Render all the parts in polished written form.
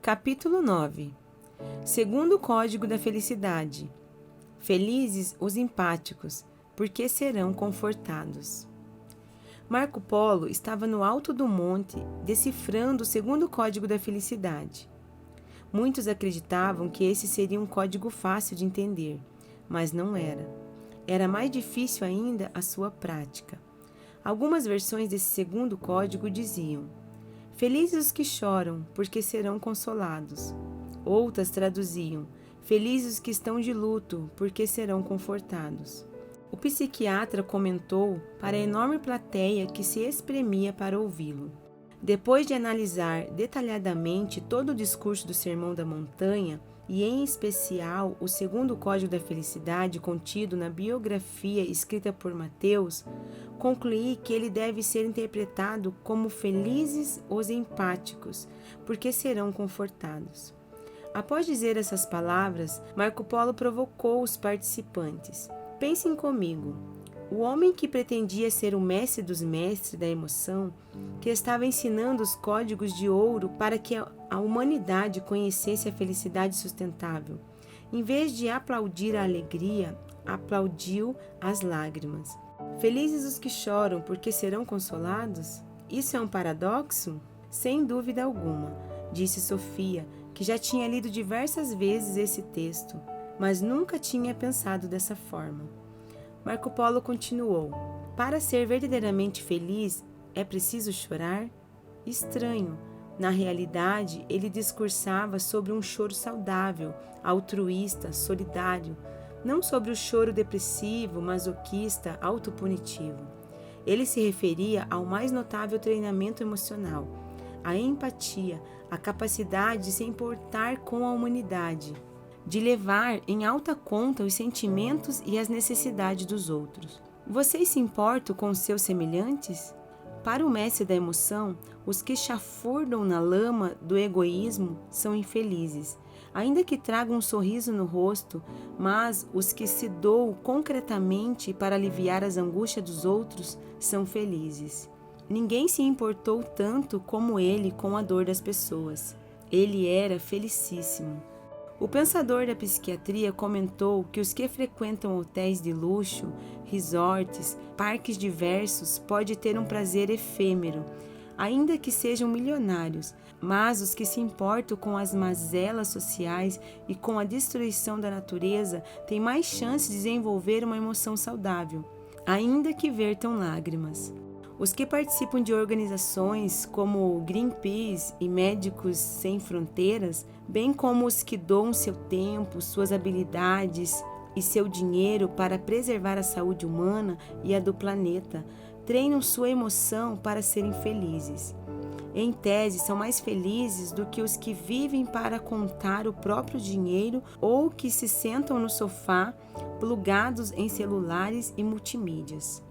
Capítulo 9. Segundo código da felicidade. Felizes os empáticos, porque serão confortados. Marco Polo estava no alto do monte, decifrando o segundo código da felicidade. Muitos acreditavam que esse seria um código fácil de entender, mas não era. Era mais difícil ainda a sua prática. Algumas versões desse segundo código diziam: felizes os que choram, porque serão consolados. Outras traduziam: felizes os que estão de luto, porque serão confortados. O psiquiatra comentou para a enorme plateia que se espremia para ouvi-lo. Depois de analisar detalhadamente todo o discurso do Sermão da Montanha, e em especial o segundo código da felicidade contido na biografia escrita por Mateus, concluí que ele deve ser interpretado como felizes os empáticos, porque serão confortados. Após dizer essas palavras, Marco Polo provocou os participantes. Pensem comigo. O homem que pretendia ser o mestre dos mestres da emoção, que estava ensinando os códigos de ouro para que a humanidade conhecesse a felicidade sustentável, em vez de aplaudir a alegria, aplaudiu as lágrimas. Felizes os que choram, porque serão consolados? Isso é um paradoxo? Sem dúvida alguma, disse Sofia, que já tinha lido diversas vezes esse texto, mas nunca tinha pensado dessa forma. Marco Polo continuou: para ser verdadeiramente feliz, é preciso chorar? Estranho. Na realidade, ele discursava sobre um choro saudável, altruísta, solidário, não sobre o choro depressivo, masoquista, autopunitivo. Ele se referia ao mais notável treinamento emocional, a empatia, a capacidade de se importar com a humanidade, de levar em alta conta os sentimentos e as necessidades dos outros. Vocês se importam com os seus semelhantes? Para o mestre da emoção, os que chafurdam na lama do egoísmo são infelizes, ainda que tragam um sorriso no rosto, mas os que se doam concretamente para aliviar as angústias dos outros são felizes. Ninguém se importou tanto como ele com a dor das pessoas. Ele era felicíssimo. O pensador da psiquiatria comentou que os que frequentam hotéis de luxo, resorts, parques diversos podem ter um prazer efêmero, ainda que sejam milionários, mas os que se importam com as mazelas sociais e com a destruição da natureza têm mais chance de desenvolver uma emoção saudável, ainda que vertam lágrimas. Os que participam de organizações como Greenpeace e Médicos Sem Fronteiras, bem como os que doam seu tempo, suas habilidades e seu dinheiro para preservar a saúde humana e a do planeta, treinam sua emoção para serem felizes. Em tese, são mais felizes do que os que vivem para contar o próprio dinheiro ou que se sentam no sofá, plugados em celulares e multimídias.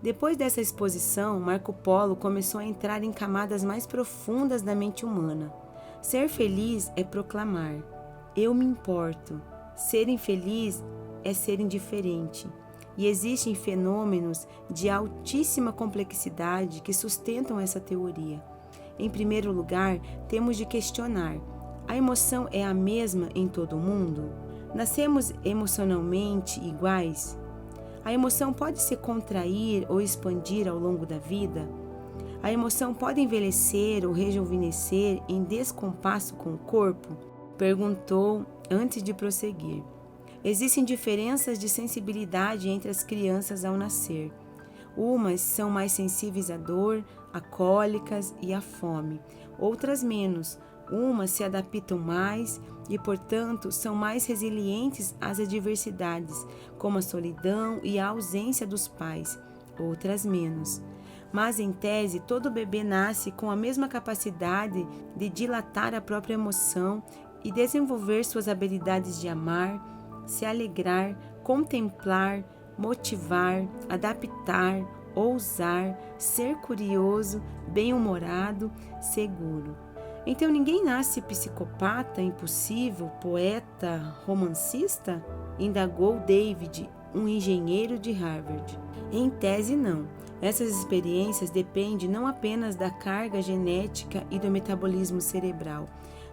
Depois dessa exposição, Marco Polo começou a entrar em camadas mais profundas da mente humana. Ser feliz é proclamar: eu me importo. Ser infeliz é ser indiferente. E existem fenômenos de altíssima complexidade que sustentam essa teoria. Em primeiro lugar, temos de questionar: a emoção é a mesma em todo mundo? Nascemos emocionalmente iguais? A emoção pode se contrair ou expandir ao longo da vida? A emoção pode envelhecer ou rejuvenescer em descompasso com o corpo? Perguntou antes de prosseguir. Existem diferenças de sensibilidade entre as crianças ao nascer. Umas são mais sensíveis à dor, a cólicas e à fome, outras menos. Umas se adaptam mais e, portanto, são mais resilientes às adversidades, como a solidão e a ausência dos pais, outras menos. Mas, em tese, todo bebê nasce com a mesma capacidade de dilatar a própria emoção e desenvolver suas habilidades de amar, se alegrar, contemplar, motivar, adaptar, ousar, ser curioso, bem-humorado, seguro. Então ninguém nasce psicopata, impossível, poeta, romancista? Indagou David, um engenheiro de Harvard. Em tese, não. Essas experiências dependem não apenas da carga genética e do metabolismo cerebral,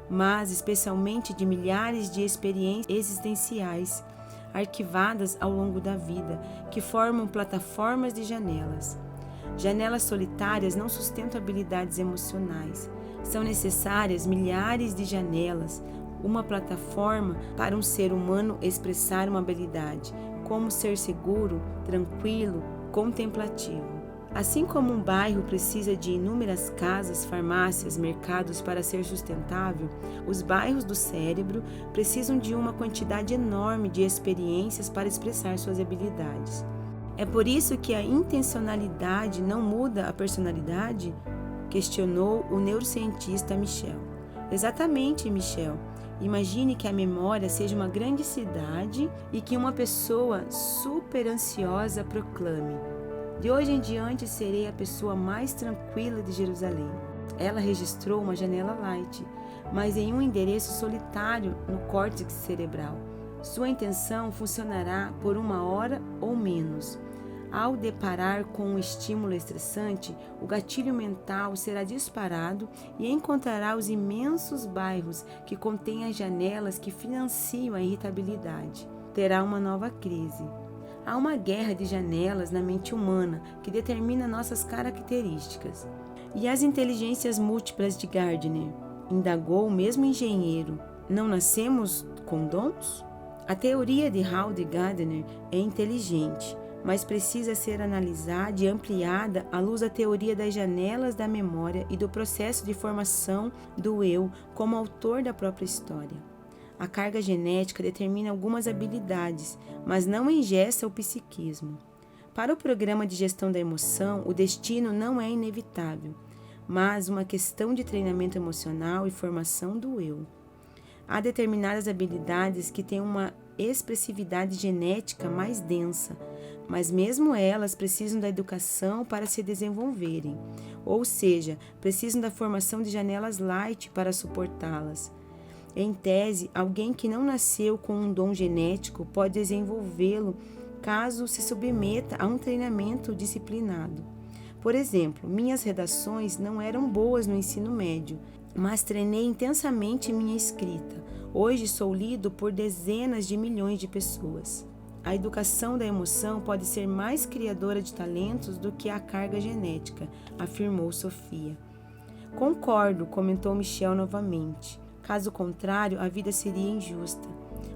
mas especialmente de milhares de experiências existenciais arquivadas ao longo da vida, que formam plataformas de janelas. Janelas solitárias não sustentam habilidades emocionais. São necessárias milhares de janelas, uma plataforma para um ser humano expressar uma habilidade, como ser seguro, tranquilo, contemplativo. Assim como um bairro precisa de inúmeras casas, farmácias, mercados para ser sustentável, os bairros do cérebro precisam de uma quantidade enorme de experiências para expressar suas habilidades. É por isso que a intencionalidade não muda a personalidade? Questionou o neurocientista Michel. Exatamente, Michel. Imagine que a memória seja uma grande cidade e que uma pessoa super ansiosa proclame: de hoje em diante serei a pessoa mais tranquila de Jerusalém. Ela registrou uma janela light, mas em um endereço solitário no córtex cerebral. Sua intenção funcionará por 1 hora ou menos. Ao deparar com um estímulo estressante, o gatilho mental será disparado e encontrará os imensos bairros que contêm as janelas que financiam a irritabilidade. Terá uma nova crise. Há uma guerra de janelas na mente humana que determina nossas características. E as inteligências múltiplas de Gardner? Indagou o mesmo engenheiro. Não nascemos com dons? A teoria de Hall de Gardner é inteligente, mas precisa ser analisada e ampliada à luz da teoria das janelas da memória e do processo de formação do eu como autor da própria história. A carga genética determina algumas habilidades, mas não engessa o psiquismo. Para o programa de gestão da emoção, o destino não é inevitável, mas uma questão de treinamento emocional e formação do eu. Há determinadas habilidades que têm uma expressividade genética mais densa, mas mesmo elas precisam da educação para se desenvolverem, ou seja, precisam da formação de janelas light para suportá-las. Em tese, alguém que não nasceu com um dom genético pode desenvolvê-lo caso se submeta a um treinamento disciplinado. Por exemplo, minhas redações não eram boas no ensino médio, mas treinei intensamente minha escrita. Hoje sou lido por dezenas de milhões de pessoas. A educação da emoção pode ser mais criadora de talentos do que a carga genética, afirmou Sofia. Concordo, comentou Michel novamente. Caso contrário, a vida seria injusta.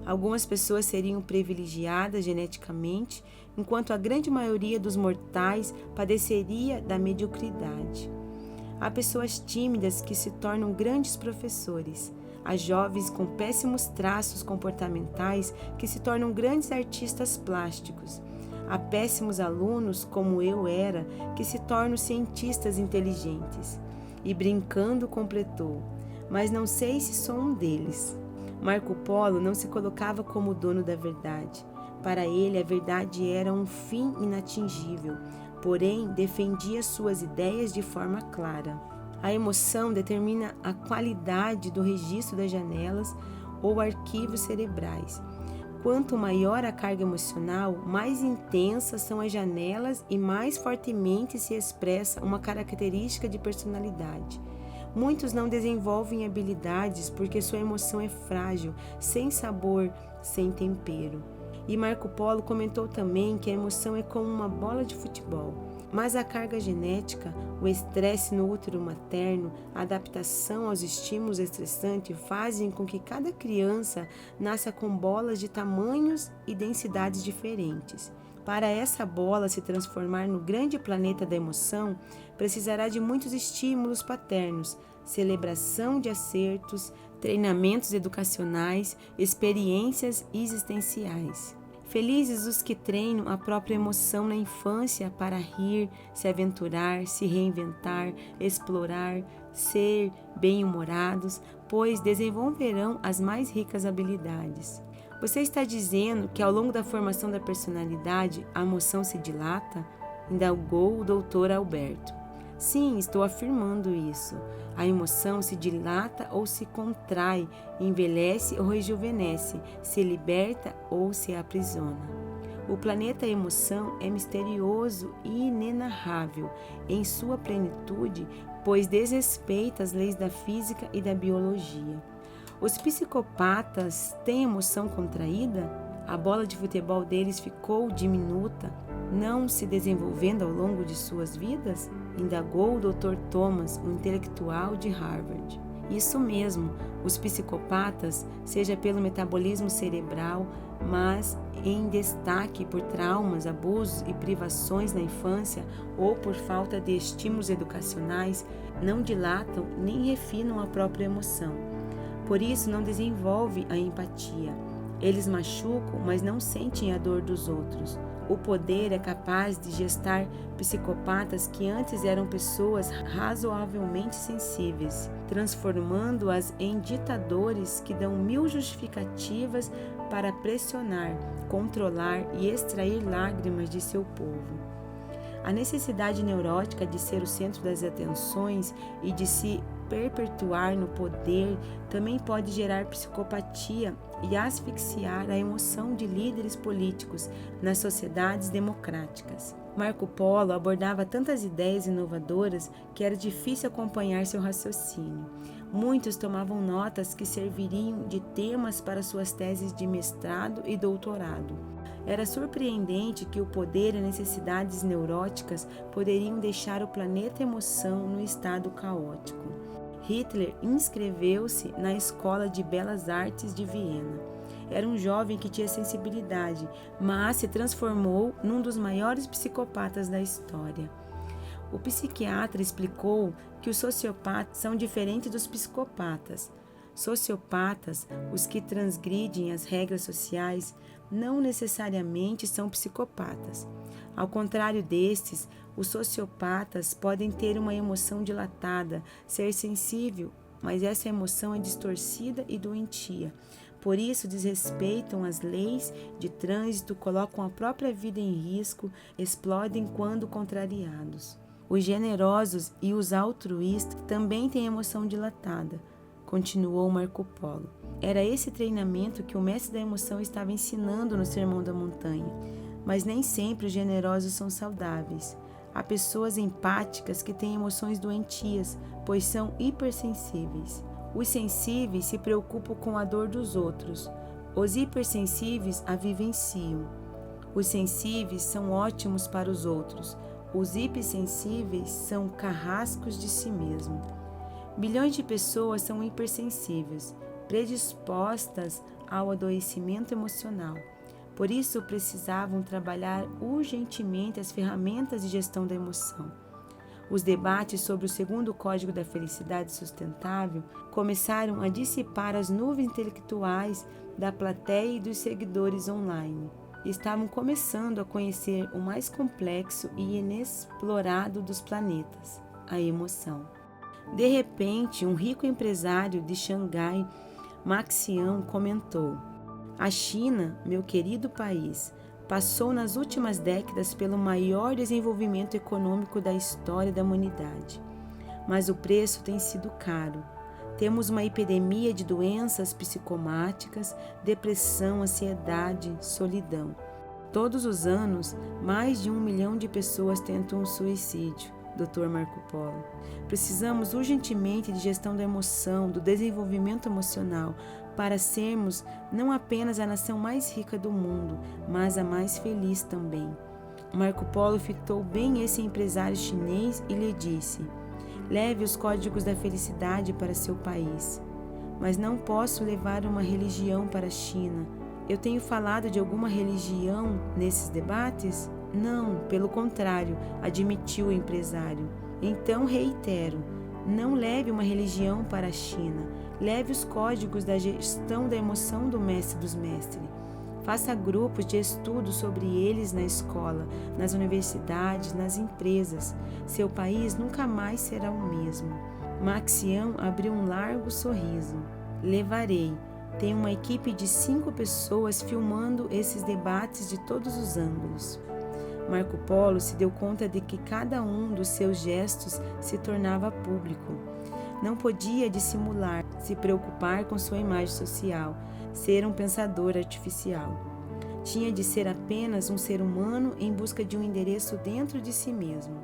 Algumas pessoas seriam privilegiadas geneticamente, enquanto a grande maioria dos mortais padeceria da mediocridade. Há pessoas tímidas que se tornam grandes professores. Há jovens com péssimos traços comportamentais que se tornam grandes artistas plásticos. Há péssimos alunos, como eu era, que se tornam cientistas inteligentes. E brincando completou: mas não sei se sou um deles. Marco Polo não se colocava como dono da verdade. Para ele, a verdade era um fim inatingível, porém defendia suas ideias de forma clara. A emoção determina a qualidade do registro das janelas ou arquivos cerebrais. Quanto maior a carga emocional, mais intensas são as janelas e mais fortemente se expressa uma característica de personalidade. Muitos não desenvolvem habilidades porque sua emoção é frágil, sem sabor, sem tempero. E Marco Polo comentou também que a emoção é como uma bola de futebol. Mas a carga genética, o estresse no útero materno, a adaptação aos estímulos estressantes fazem com que cada criança nasça com bolas de tamanhos e densidades diferentes. Para essa bola se transformar no grande planeta da emoção, precisará de muitos estímulos paternos, celebração de acertos, treinamentos educacionais, experiências existenciais. Felizes os que treinam a própria emoção na infância para rir, se aventurar, se reinventar, explorar, ser bem-humorados, pois desenvolverão as mais ricas habilidades. Você está dizendo que ao longo da formação da personalidade a emoção se dilata? Indagou o doutor Alberto. Sim, estou afirmando isso. A emoção se dilata ou se contrai, envelhece ou rejuvenesce, se liberta ou se aprisiona. O planeta emoção é misterioso e inenarrável em sua plenitude, pois desrespeita as leis da física e da biologia. Os psicopatas têm emoção contraída? A bola de futebol deles ficou diminuta, não se desenvolvendo ao longo de suas vidas? Indagou o Dr. Thomas, um intelectual de Harvard. Isso mesmo, os psicopatas, seja pelo metabolismo cerebral, mas em destaque por traumas, abusos e privações na infância ou por falta de estímulos educacionais, não dilatam nem refinam a própria emoção. Por isso, não desenvolve a empatia. Eles machucam, mas não sentem a dor dos outros. O poder é capaz de gestar psicopatas que antes eram pessoas razoavelmente sensíveis, transformando-as em ditadores que dão 1000 justificativas para pressionar, controlar e extrair lágrimas de seu povo. A necessidade neurótica de ser o centro das atenções e de se perpetuar no poder também pode gerar psicopatia e asfixiar a emoção de líderes políticos nas sociedades democráticas. Marco Polo abordava tantas ideias inovadoras que era difícil acompanhar seu raciocínio. Muitos tomavam notas que serviriam de temas para suas teses de mestrado e doutorado. Era surpreendente que o poder e necessidades neuróticas poderiam deixar o planeta emoção no estado caótico. Hitler inscreveu-se na Escola de Belas Artes de Viena. Era um jovem que tinha sensibilidade, mas se transformou num dos maiores psicopatas da história. O psiquiatra explicou que os sociopatas são diferentes dos psicopatas. Sociopatas, os que transgridem as regras sociais, não necessariamente são psicopatas. Ao contrário destes, os sociopatas podem ter uma emoção dilatada, ser sensível, mas essa emoção é distorcida e doentia. Por isso, desrespeitam as leis de trânsito, colocam a própria vida em risco, explodem quando contrariados. Os generosos e os altruístas também têm emoção dilatada, continuou Marco Polo. Era esse treinamento que o mestre da emoção estava ensinando no Sermão da Montanha. Mas nem sempre os generosos são saudáveis. Há pessoas empáticas que têm emoções doentias, pois são hipersensíveis. Os sensíveis se preocupam com a dor dos outros. Os hipersensíveis a vivenciam. Os sensíveis são ótimos para os outros. Os hipersensíveis são carrascos de si mesmo. Milhões de pessoas são hipersensíveis, predispostas ao adoecimento emocional. Por isso, precisavam trabalhar urgentemente as ferramentas de gestão da emoção. Os debates sobre o segundo Código da Felicidade Sustentável começaram a dissipar as nuvens intelectuais da plateia e dos seguidores online. Estavam começando a conhecer o mais complexo e inexplorado dos planetas, a emoção. De repente, um rico empresário de Xangai, Maxião, comentou: "A China, meu querido país, passou nas últimas décadas pelo maior desenvolvimento econômico da história da humanidade. Mas o preço tem sido caro. Temos uma epidemia de doenças psicomáticas, depressão, ansiedade, solidão. Todos os anos, mais de 1 milhão de pessoas tentam um suicídio. Dr. Marco Polo. Precisamos urgentemente de gestão da emoção, do desenvolvimento emocional, para sermos não apenas a nação mais rica do mundo, mas a mais feliz também." Marco Polo fitou bem esse empresário chinês e lhe disse: "Leve os códigos da felicidade para seu país." "Mas não posso levar uma religião para a China. Eu tenho falado de alguma religião nesses debates?" "Não, pelo contrário", admitiu o empresário. "Então reitero, não leve uma religião para a China. Leve os códigos da gestão da emoção do mestre dos mestres. Faça grupos de estudo sobre eles na escola, nas universidades, nas empresas. Seu país nunca mais será o mesmo." Maxião abriu um largo sorriso. "Levarei. Tenho uma equipe de 5 pessoas filmando esses debates de todos os ângulos." Marco Polo se deu conta de que cada um dos seus gestos se tornava público. Não podia dissimular, se preocupar com sua imagem social, ser um pensador artificial. Tinha de ser apenas um ser humano em busca de um endereço dentro de si mesmo.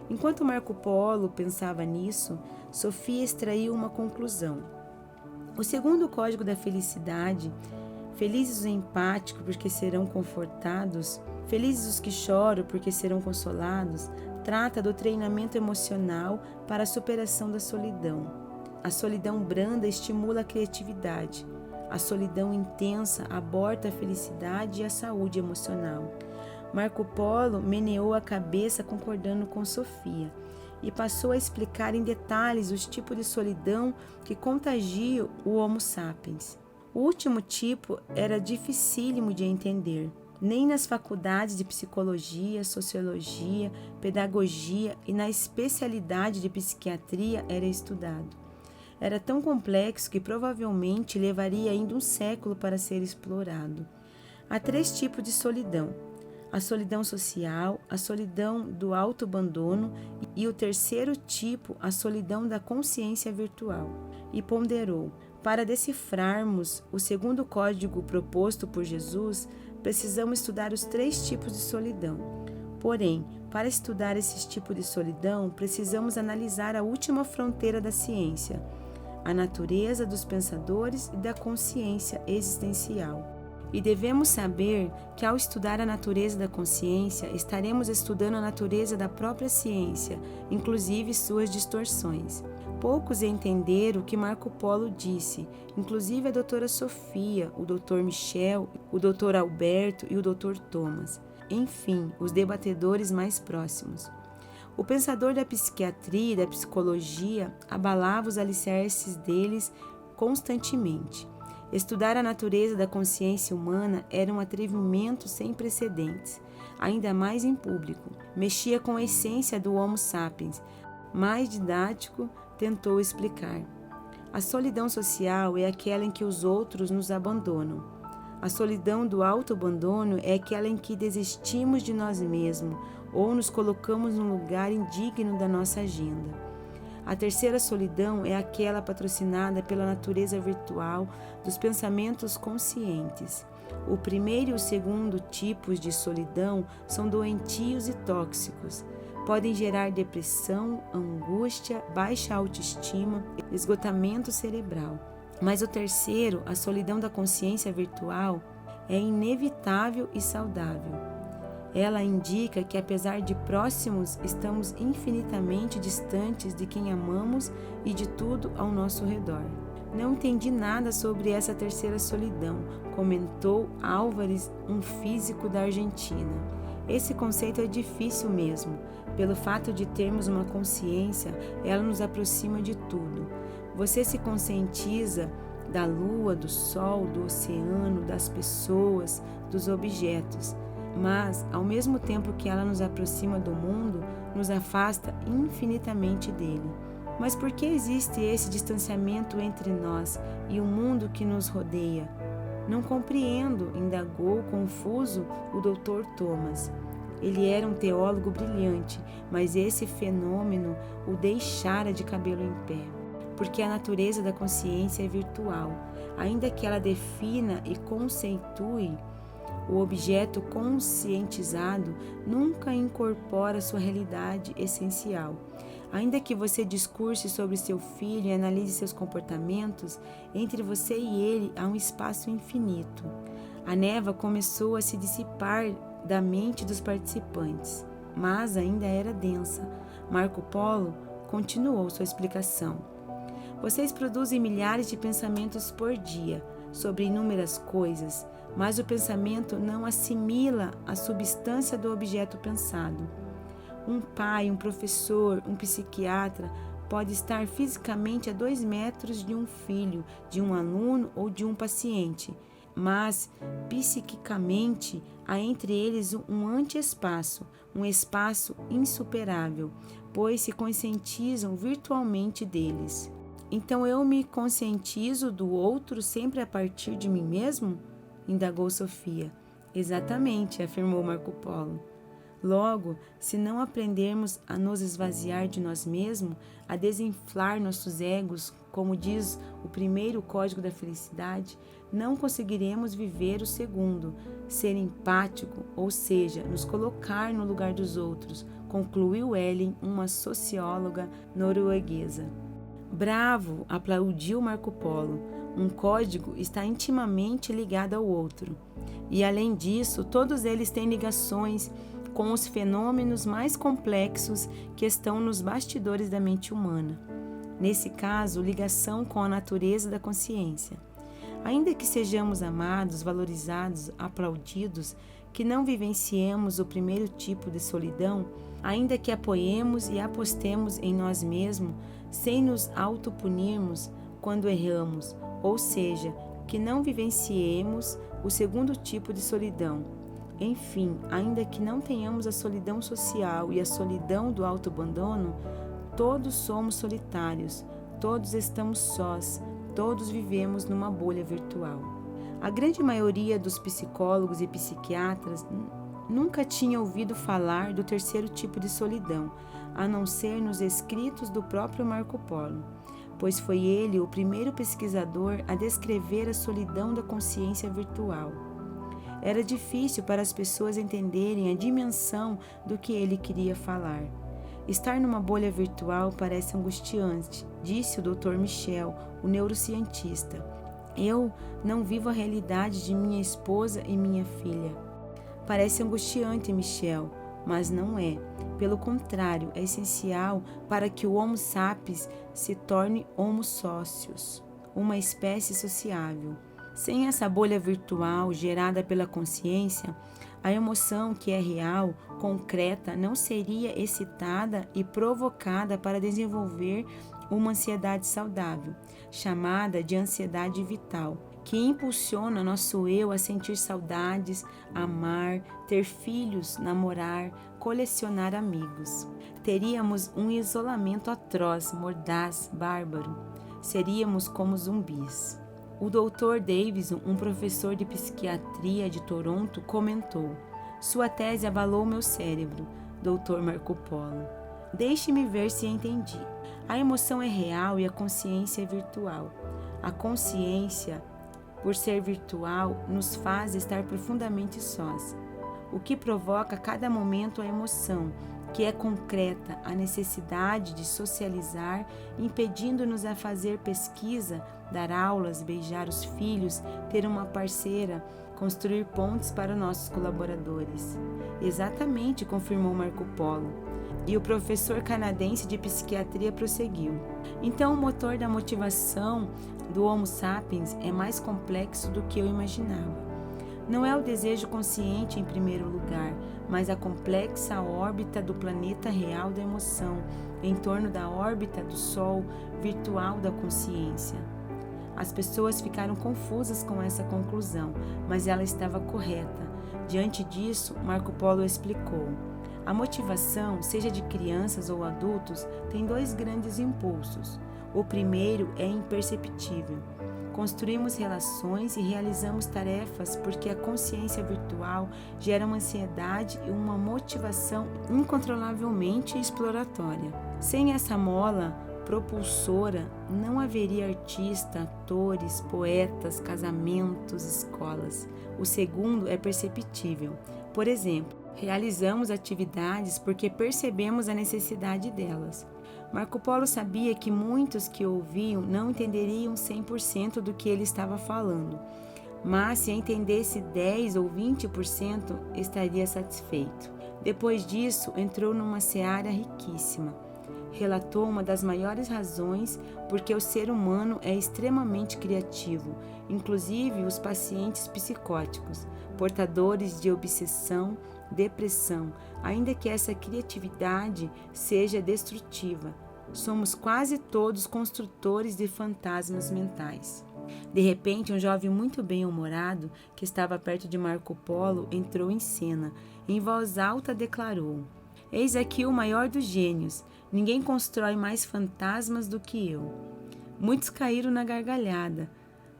Enquanto Marco Polo pensava nisso, Sofia extraiu uma conclusão. O segundo código da felicidade, felizes os empáticos porque serão confortados, felizes os que choram porque serão consolados, trata do treinamento emocional para a superação da solidão. A solidão branda estimula a criatividade. A solidão intensa aborta a felicidade e a saúde emocional. Marco Polo meneou a cabeça concordando com Sofia e passou a explicar em detalhes os tipos de solidão que contagiam o Homo sapiens. O último tipo era dificílimo de entender. Nem nas faculdades de psicologia, sociologia, pedagogia e na especialidade de psiquiatria era estudado. Era tão complexo que provavelmente levaria ainda um século para ser explorado. Há 3 tipos de solidão: a solidão social, a solidão do autoabandono e o terceiro tipo, a solidão da consciência virtual. E ponderou: para decifrarmos o segundo código proposto por Jesus, precisamos estudar os 3 tipos de solidão. Porém, para estudar esses tipos de solidão, precisamos analisar a última fronteira da ciência, a natureza dos pensadores e da consciência existencial. E devemos saber que, ao estudar a natureza da consciência, estaremos estudando a natureza da própria ciência, inclusive suas distorções. Poucos entenderam o que Marco Polo disse, inclusive a doutora Sofia, o doutor Michel, o doutor Alberto e o doutor Thomas. Enfim, os debatedores mais próximos. O pensador da psiquiatria e da psicologia abalava os alicerces deles constantemente. Estudar a natureza da consciência humana era um atrevimento sem precedentes, ainda mais em público. Mexia com a essência do Homo sapiens. Mais didático, tentou explicar. A solidão social é aquela em que os outros nos abandonam. A solidão do autoabandono é aquela em que desistimos de nós mesmos ou nos colocamos num lugar indigno da nossa agenda. A terceira solidão é aquela patrocinada pela natureza virtual dos pensamentos conscientes. O primeiro e o segundo tipos de solidão são doentios e tóxicos. Podem gerar depressão, angústia, baixa autoestima, esgotamento cerebral. Mas o terceiro, a solidão da consciência virtual, é inevitável e saudável. Ela indica que, apesar de próximos, estamos infinitamente distantes de quem amamos e de tudo ao nosso redor. Não entendi nada sobre essa terceira solidão, comentou Álvares, um físico da Argentina. Esse conceito é difícil mesmo. Pelo fato de termos uma consciência, ela nos aproxima de tudo. Você se conscientiza da lua, do sol, do oceano, das pessoas, dos objetos. Mas, ao mesmo tempo que ela nos aproxima do mundo, nos afasta infinitamente dele. Mas por que existe esse distanciamento entre nós e o mundo que nos rodeia? Não compreendo, indagou confuso o Dr. Thomas. Ele era um teólogo brilhante, mas esse fenômeno o deixara de cabelo em pé. Porque a natureza da consciência é virtual, ainda que ela defina e conceitue. O objeto conscientizado nunca incorpora sua realidade essencial. Ainda que você discurse sobre seu filho e analise seus comportamentos, entre você e ele há um espaço infinito. A névoa começou a se dissipar da mente dos participantes, mas ainda era densa. Marco Polo continuou sua explicação. Vocês produzem milhares de pensamentos por dia sobre inúmeras coisas, mas o pensamento não assimila a substância do objeto pensado. Um pai, um professor, um psiquiatra pode estar fisicamente a 2 metros de um filho, de um aluno ou de um paciente, mas psiquicamente há entre eles um antiespaço, um espaço insuperável, pois se conscientizam virtualmente deles. Então eu me conscientizo do outro sempre a partir de mim mesmo? Indagou Sofia. Exatamente, afirmou Marco Polo. Logo, se não aprendermos a nos esvaziar de nós mesmos, a desinflar nossos egos, como diz o primeiro código da felicidade, não conseguiremos viver o segundo, ser empático, ou seja, nos colocar no lugar dos outros, concluiu Ellen, uma socióloga norueguesa. Bravo! Aplaudiu Marco Polo. Um código está intimamente ligado ao outro. E, além disso, todos eles têm ligações com os fenômenos mais complexos que estão nos bastidores da mente humana. Nesse caso, ligação com a natureza da consciência. Ainda que sejamos amados, valorizados, aplaudidos, que não vivenciemos o primeiro tipo de solidão, ainda que apoiemos e apostemos em nós mesmos, sem nos autopunirmos quando erramos, ou seja, que não vivenciemos o segundo tipo de solidão. Enfim, ainda que não tenhamos a solidão social e a solidão do autoabandono, todos somos solitários, todos estamos sós, todos vivemos numa bolha virtual. A grande maioria dos psicólogos e psiquiatras nunca tinha ouvido falar do terceiro tipo de solidão, a não ser nos escritos do próprio Marco Polo, pois foi ele o primeiro pesquisador a descrever a solidão da consciência virtual. Era difícil para as pessoas entenderem a dimensão do que ele queria falar. Estar numa bolha virtual parece angustiante, disse o Dr. Michel, o neurocientista. Eu não vivo a realidade de minha esposa e minha filha. Parece angustiante, Michel, mas não é. Pelo contrário, é essencial para que o Homo sapiens se torne Homo socius, uma espécie sociável. Sem essa bolha virtual gerada pela consciência, a emoção que é real, concreta, não seria excitada e provocada para desenvolver uma ansiedade saudável, chamada de ansiedade vital, que impulsiona nosso eu a sentir saudades, amar, ter filhos, namorar, colecionar amigos. Teríamos um isolamento atroz, mordaz, bárbaro. Seríamos como zumbis. O Dr. Davison, um professor de psiquiatria de Toronto, comentou: "Sua tese abalou meu cérebro, Dr. Marco Polo. Deixe-me ver se entendi. A emoção é real e a consciência é virtual. A consciência, por ser virtual, nos faz estar profundamente sós, o que provoca a cada momento a emoção, que é concreta, a necessidade de socializar, impedindo-nos a fazer pesquisa, dar aulas, beijar os filhos, ter uma parceira, construir pontes para nossos colaboradores." Exatamente, confirmou Marco Polo. E o professor canadense de psiquiatria prosseguiu: "Então o motor da motivação do Homo sapiens é mais complexo do que eu imaginava. Não é o desejo consciente em primeiro lugar, mas a complexa órbita do planeta real da emoção, em torno da órbita do Sol virtual da consciência." As pessoas ficaram confusas com essa conclusão, mas ela estava correta. Diante disso, Marco Polo explicou: "A motivação, seja de crianças ou adultos, tem dois grandes impulsos. O primeiro é imperceptível. Construímos relações e realizamos tarefas porque a consciência virtual gera uma ansiedade e uma motivação incontrolavelmente exploratória. Sem essa mola propulsora, não haveria artista, atores, poetas, casamentos, escolas. O segundo é perceptível. Por exemplo, realizamos atividades porque percebemos a necessidade delas. Marco Polo sabia que muitos que ouviam não entenderiam 100% do que ele estava falando, mas se entendesse 10 ou 20%, estaria satisfeito. Depois disso, entrou numa seara riquíssima. Relatou uma das maiores razões porque o ser humano é extremamente criativo, inclusive os pacientes psicóticos, portadores de obsessão, depressão, ainda que essa criatividade seja destrutiva. Somos quase todos construtores de fantasmas mentais." De repente, um jovem muito bem-humorado, que estava perto de Marco Polo, entrou em cena. Em voz alta declarou: "Eis aqui o maior dos gênios. Ninguém constrói mais fantasmas do que eu." Muitos caíram na gargalhada.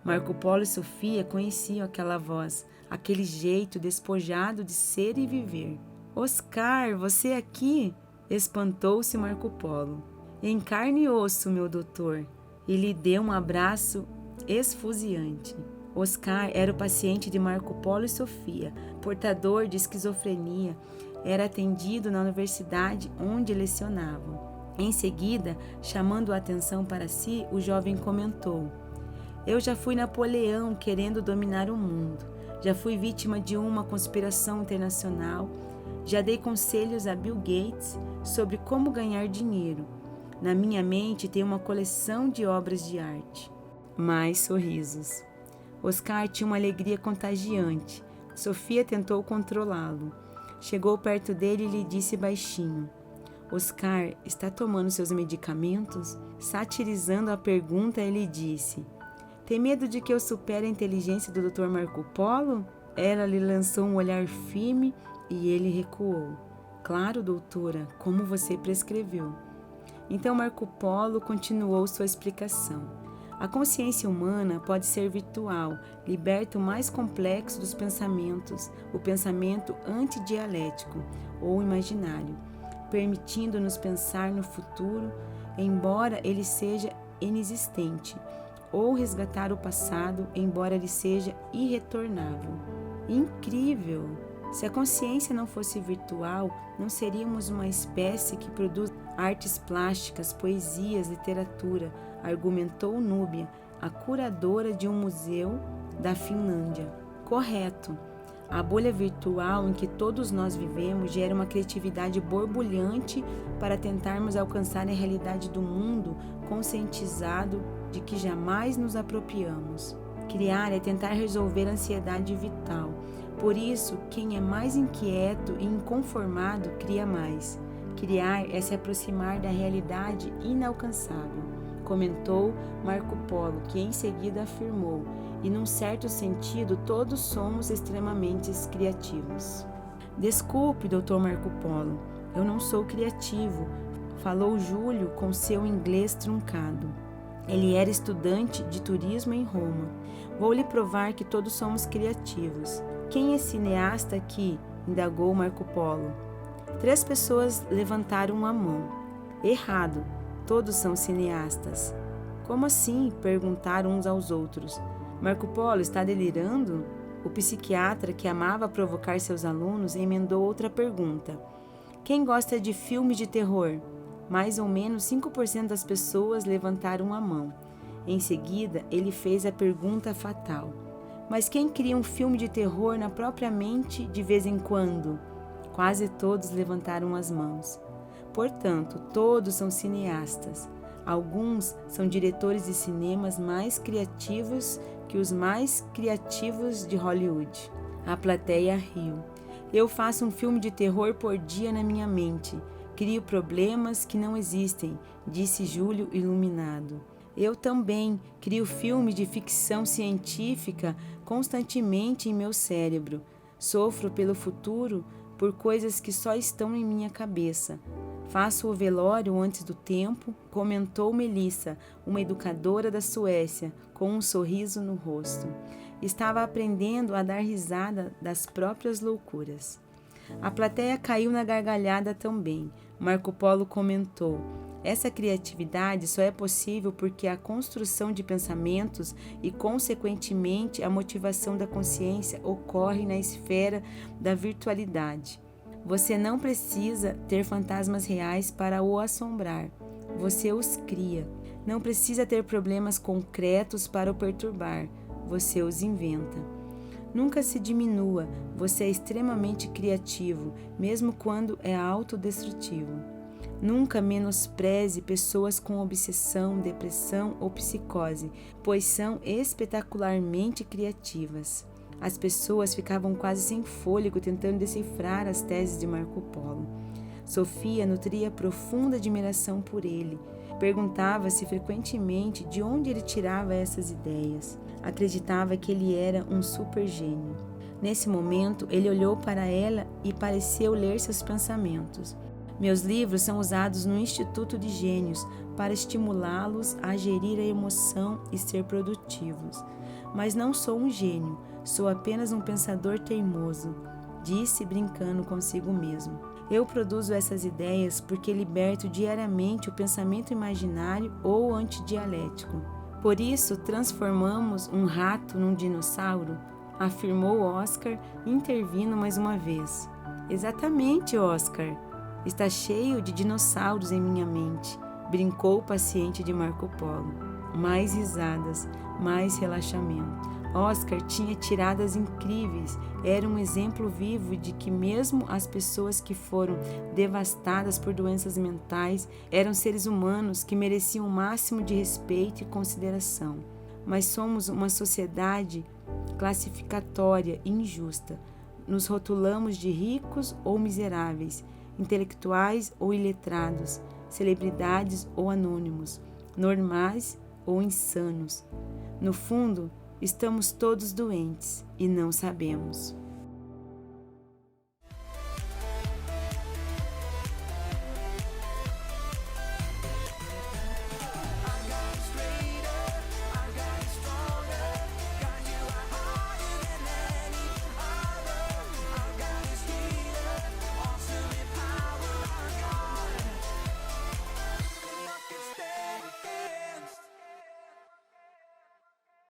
Marco Polo e Sofia conheciam aquela voz, aquele jeito despojado de ser e viver. "Oscar, você aqui?" espantou-se Marco Polo. "Em carne e osso, meu doutor." E lhe deu um abraço esfuziante. Oscar era o paciente de Marco Polo e Sofia, portador de esquizofrenia. Era atendido na universidade onde lecionavam. Em seguida, chamando a atenção para si, o jovem comentou: Eu já fui Napoleão querendo dominar o mundo. Já fui vítima de uma conspiração internacional. Já dei conselhos a Bill Gates sobre como ganhar dinheiro. Na minha mente tem uma coleção de obras de arte. Mais sorrisos. Oscar tinha uma alegria contagiante. Sofia tentou controlá-lo. Chegou perto dele e lhe disse baixinho: Oscar, está tomando seus medicamentos? Satirizando a pergunta, ele disse: tem medo de que eu supere a inteligência do Dr. Marco Polo? Ela lhe lançou um olhar firme e ele recuou. Claro, doutora, como você prescreveu. Então Marco Polo continuou sua explicação. A consciência humana pode ser virtual, liberta o mais complexo dos pensamentos, o pensamento antidialético ou imaginário, permitindo-nos pensar no futuro, embora ele seja inexistente, ou resgatar o passado, embora ele seja irretornável. Incrível! Se a consciência não fosse virtual, não seríamos uma espécie que produz artes plásticas, poesias, literatura, argumentou Núbia, a curadora de um museu da Finlândia. Correto. A bolha virtual em que todos nós vivemos gera uma criatividade borbulhante para tentarmos alcançar a realidade do mundo conscientizado de que jamais nos apropriamos. Criar é tentar resolver a ansiedade vital. Por isso, quem é mais inquieto e inconformado cria mais. Criar é se aproximar da realidade inalcançável, comentou Marco Polo, que em seguida afirmou: e num certo sentido todos somos extremamente criativos. Desculpe, Dr. Marco Polo, eu não sou criativo, falou Júlio com seu inglês truncado. Ele era estudante de turismo em Roma. Vou lhe provar que todos somos criativos. Quem é cineasta aqui? Indagou Marco Polo. 3 pessoas levantaram a mão. Errado, todos são cineastas. Como assim? Perguntaram uns aos outros. Marco Polo está delirando? O psiquiatra, que amava provocar seus alunos, emendou outra pergunta. Quem gosta de filmes de terror? Mais ou menos 5% das pessoas levantaram a mão. Em seguida, ele fez a pergunta fatal. Mas quem cria um filme de terror na própria mente de vez em quando? Quase todos levantaram as mãos. Portanto, todos são cineastas. Alguns são diretores de cinemas mais criativos que os mais criativos de Hollywood. A plateia riu. Eu faço um filme de terror por dia na minha mente. Crio problemas que não existem, disse Júlio iluminado. Eu também crio filmes de ficção científica constantemente em meu cérebro. Sofro pelo futuro por coisas que só estão em minha cabeça. Faço o velório antes do tempo, comentou Melissa, uma educadora da Suécia, com um sorriso no rosto. Estava aprendendo a dar risada das próprias loucuras. A plateia caiu na gargalhada também. Marco Polo comentou: essa criatividade só é possível porque a construção de pensamentos e, consequentemente, a motivação da consciência ocorre na esfera da virtualidade. Você não precisa ter fantasmas reais para o assombrar. Você os cria. Não precisa ter problemas concretos para o perturbar. Você os inventa. Nunca se diminua. Você é extremamente criativo, mesmo quando é autodestrutivo. Nunca menospreze pessoas com obsessão, depressão ou psicose, pois são espetacularmente criativas. As pessoas ficavam quase sem fôlego tentando decifrar as teses de Marco Polo. Sofia nutria profunda admiração por ele. Perguntava-se frequentemente de onde ele tirava essas ideias. Acreditava que ele era um super gênio. Nesse momento, ele olhou para ela e pareceu ler seus pensamentos. Meus livros são usados no Instituto de Gênios para estimulá-los a gerir a emoção e ser produtivos. Mas não sou um gênio, sou apenas um pensador teimoso, disse brincando consigo mesmo. Eu produzo essas ideias porque liberto diariamente o pensamento imaginário ou antidialético. Por isso, transformamos um rato num dinossauro, afirmou Oscar, intervindo mais uma vez. Exatamente, Oscar. Está cheio de dinossauros em minha mente, brincou o paciente de Marco Polo. Mais risadas. mais relaxamento. Oscar tinha tiradas incríveis, era um exemplo vivo de que mesmo as pessoas que foram devastadas por doenças mentais eram seres humanos que mereciam o máximo de respeito e consideração. Mas somos uma sociedade classificatória e injusta. Nos rotulamos de ricos ou miseráveis, intelectuais ou iletrados, celebridades ou anônimos, normais ou insanos. No fundo, estamos todos doentes e não sabemos.